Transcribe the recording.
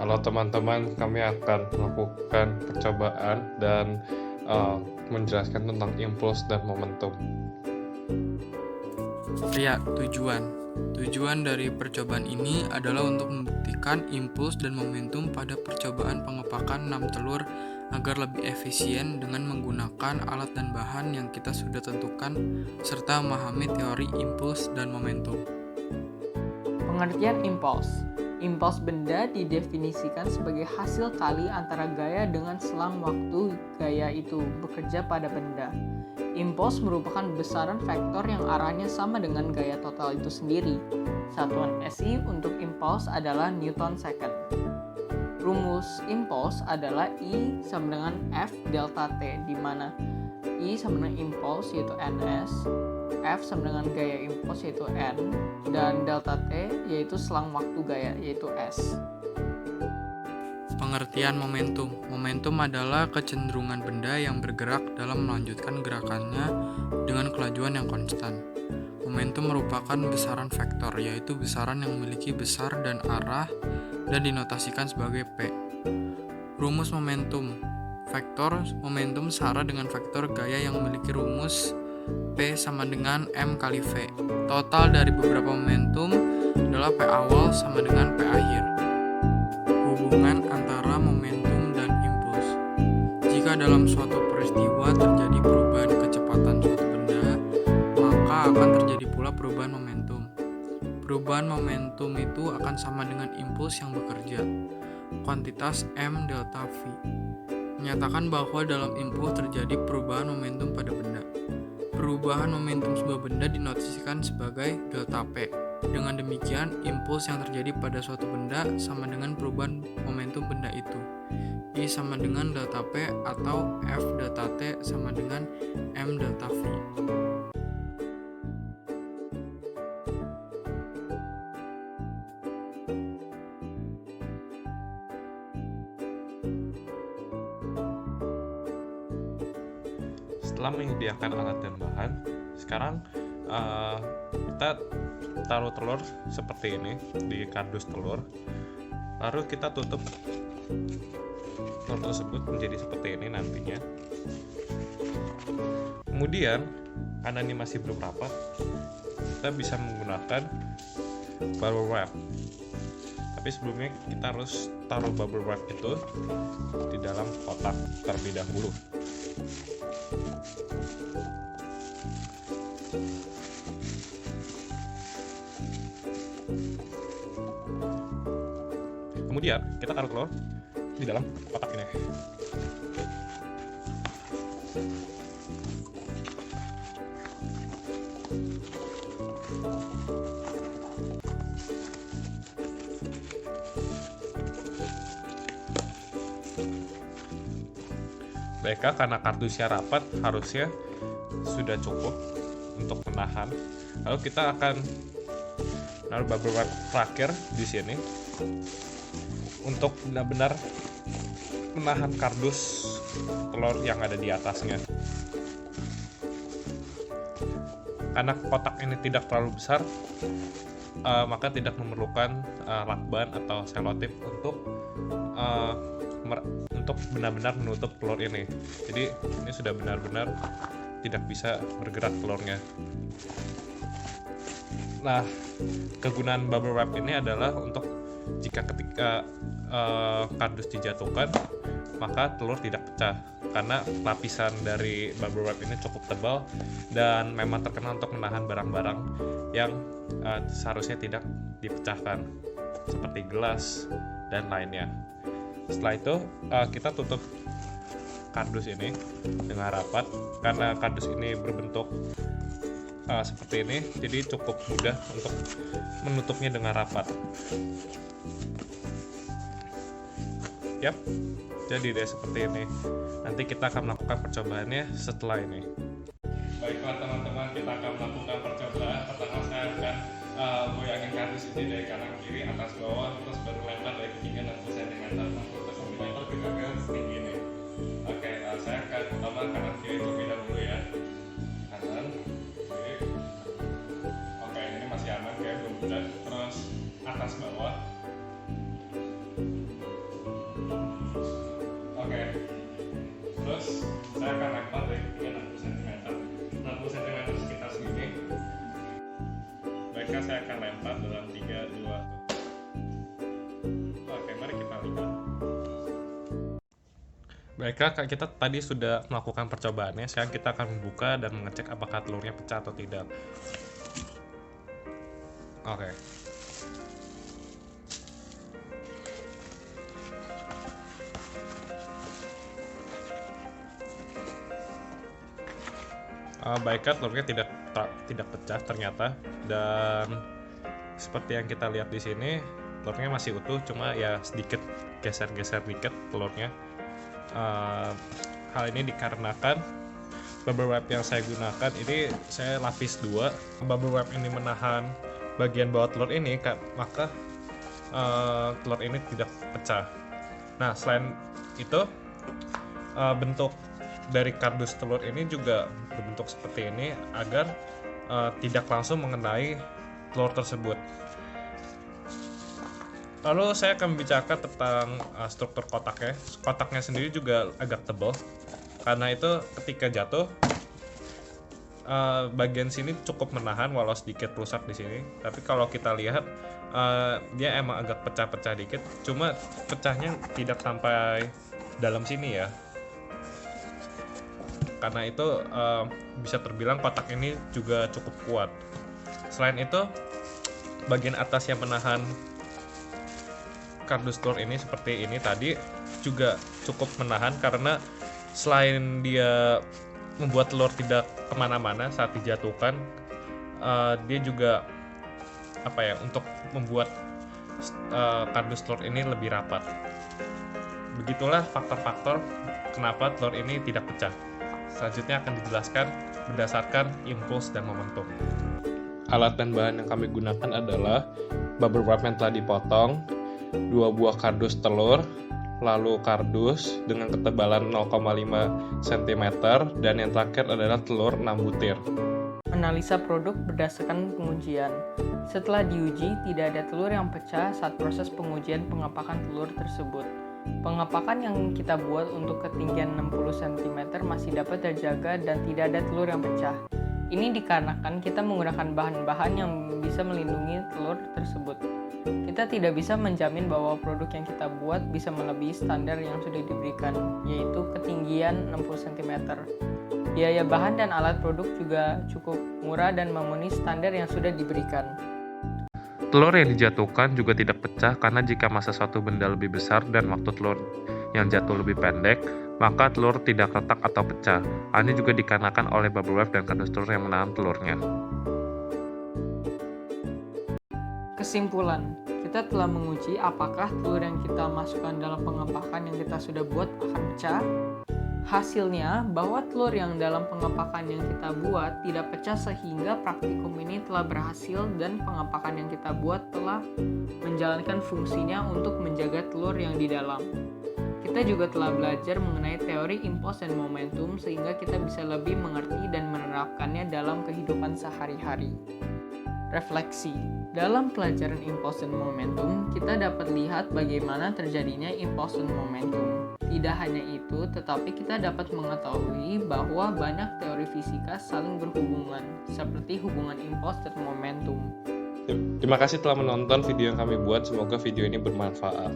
Halo teman-teman, kami akan melakukan percobaan dan menjelaskan tentang impuls dan momentum. Ya, Tujuan dari percobaan ini adalah untuk membuktikan impuls dan momentum pada percobaan pengepakan 6 telur agar lebih efisien dengan menggunakan alat dan bahan yang kita sudah tentukan serta memahami teori impuls dan momentum. Pengertian impuls. Impuls benda didefinisikan sebagai hasil kali antara gaya dengan selang waktu gaya itu bekerja pada benda. Impuls merupakan besaran vektor yang arahnya sama dengan gaya total itu sendiri. Satuan SI untuk impuls adalah Newton second. Rumus impuls adalah I sama dengan F delta T, di mana I sama dengan impuls yaitu Ns, F sama dengan gaya impuls yaitu N, dan delta T yaitu selang waktu gaya yaitu S. Pengertian momentum. Momentum adalah kecenderungan benda yang bergerak dalam melanjutkan gerakannya dengan kelajuan yang konstan. Momentum merupakan besaran vektor, yaitu besaran yang memiliki besar dan arah dan dinotasikan sebagai P. Rumus momentum. Vektor momentum setara dengan vektor gaya yang memiliki rumus P sama dengan M kali V. Total dari beberapa momentum adalah P awal sama dengan P akhir. Hubungan antara momentum dan impuls. Jika dalam suatu peristiwa terjadi perubahan kecepatan suatu benda, maka akan terjadi pula perubahan momentum. Perubahan momentum itu akan sama dengan impuls yang bekerja. Kuantitas M delta V menyatakan bahwa dalam impuls terjadi perubahan momentum pada benda. Perubahan momentum sebuah benda dinotasikan sebagai delta P. Dengan demikian, impuls yang terjadi pada suatu benda sama dengan perubahan momentum benda itu. I sama dengan delta P atau F delta T sama dengan M delta V. Setelah menyediakan alat dan bahan, sekarang kita taruh telur seperti ini di kardus telur, lalu kita tutup telur tersebut menjadi seperti ini nantinya. Kemudian karena ini masih belum rapat, kita bisa menggunakan bubble wrap. Tapi sebelumnya kita harus taruh bubble wrap itu di dalam kotak terlebih dahulu. Kemudian kita taruh telur di dalam kotak ini. Baiklah, karena kardusnya rapat, harusnya sudah cukup untuk menahan. Lalu kita akan naruh bubble wrap terakhir di sini untuk benar-benar menahan kardus telur yang ada di atasnya. Karena kotak ini tidak terlalu besar, maka tidak memerlukan lakban atau selotip untuk benar-benar menutup telur ini. Jadi ini sudah benar-benar tidak bisa bergerak telurnya. Nah, kegunaan bubble wrap ini adalah untuk jika ketika kardus dijatuhkan, maka telur tidak pecah karena lapisan dari bubble wrap ini cukup tebal dan memang terkenal untuk menahan barang-barang yang seharusnya tidak dipecahkan seperti gelas dan lainnya. Setelah itu kita tutup kardus ini dengan rapat. Karena kardus ini berbentuk seperti ini, jadi cukup mudah untuk menutupnya dengan rapat. Yap, jadi deh seperti ini. Nanti kita akan melakukan percobaannya setelah ini. Baiklah teman-teman, kita akan melakukan percobaan. Pertama saya akan goyangin kardus ini dari kanan kiri, atas bawah, terus baru lempar dari ketinggian 60 cm, 60 cm ke setinggi ini. Oke, saya akan pertama kanan kiri terlebih dahulu ya. Kanan, kiri. Oke, ini masih aman ya, belum bulat. Terus atas bawah. Baiklah, Kak, kita tadi sudah melakukan percobaannya. Sekarang kita akan membuka dan mengecek apakah telurnya pecah atau tidak. Oke. Baiklah, telurnya tidak pecah ternyata, dan seperti yang kita lihat di sini telurnya masih utuh, cuma ya sedikit geser-geser dikit telurnya. Hal ini dikarenakan bubble wrap yang saya gunakan ini saya lapis 2. Bubble wrap ini menahan bagian bawah telur ini, maka telur ini tidak pecah. Nah, selain itu bentuk dari kardus telur ini juga berbentuk seperti ini agar tidak langsung mengenai telur tersebut. Lalu saya akan membicarakan tentang struktur kotaknya. Kotaknya sendiri juga agak tebal, karena itu ketika jatuh bagian sini cukup menahan walau sedikit rusak di sini. Tapi kalau kita lihat dia emang agak pecah-pecah dikit, cuma pecahnya tidak sampai dalam sini ya. Karena itu bisa terbilang kotak ini juga cukup kuat. Selain itu, bagian atas yang menahan kardus telur ini seperti ini tadi juga cukup menahan, karena selain dia membuat telur tidak kemana-mana saat dijatuhkan, dia juga untuk membuat kardus telur ini lebih rapat. Begitulah faktor-faktor kenapa telur ini tidak pecah. Selanjutnya akan dijelaskan berdasarkan impuls dan momentum. Alat dan bahan yang kami gunakan adalah bubble wrap yang telah dipotong, 2 buah kardus telur, lalu kardus dengan ketebalan 0,5 cm, dan yang terakhir adalah telur 6 butir. Analisa produk berdasarkan pengujian. Setelah diuji, tidak ada telur yang pecah saat proses pengujian pengepakan telur tersebut. Pengepakan yang kita buat untuk ketinggian 60 cm masih dapat terjaga dan tidak ada telur yang pecah. Ini dikarenakan kita menggunakan bahan-bahan yang bisa melindungi telur tersebut. Kita tidak bisa menjamin bahwa produk yang kita buat bisa melebihi standar yang sudah diberikan, yaitu ketinggian 60 cm. Biaya bahan dan alat produk juga cukup murah dan memenuhi standar yang sudah diberikan. Telur yang dijatuhkan juga tidak pecah karena jika massa suatu benda lebih besar dan waktu telur yang jatuh lebih pendek, maka telur tidak retak atau pecah. Hal ini juga dikarenakan oleh bubble wrap dan kardus telur yang menahan telurnya. Kesimpulan, kita telah menguji apakah telur yang kita masukkan dalam pengepakan yang kita sudah buat akan pecah. Hasilnya, bahwa telur yang dalam pengepakan yang kita buat tidak pecah sehingga praktikum ini telah berhasil dan pengepakan yang kita buat telah menjalankan fungsinya untuk menjaga telur yang di dalam. Kita juga telah belajar mengenai teori impuls dan momentum sehingga kita bisa lebih mengerti dan menerapkannya dalam kehidupan sehari-hari. Refleksi. Dalam pelajaran impuls dan momentum, kita dapat lihat bagaimana terjadinya impuls dan momentum. Tidak hanya itu, tetapi kita dapat mengetahui bahwa banyak teori fisika saling berhubungan, seperti hubungan impuls dan momentum. Terima kasih telah menonton video yang kami buat. Semoga video ini bermanfaat.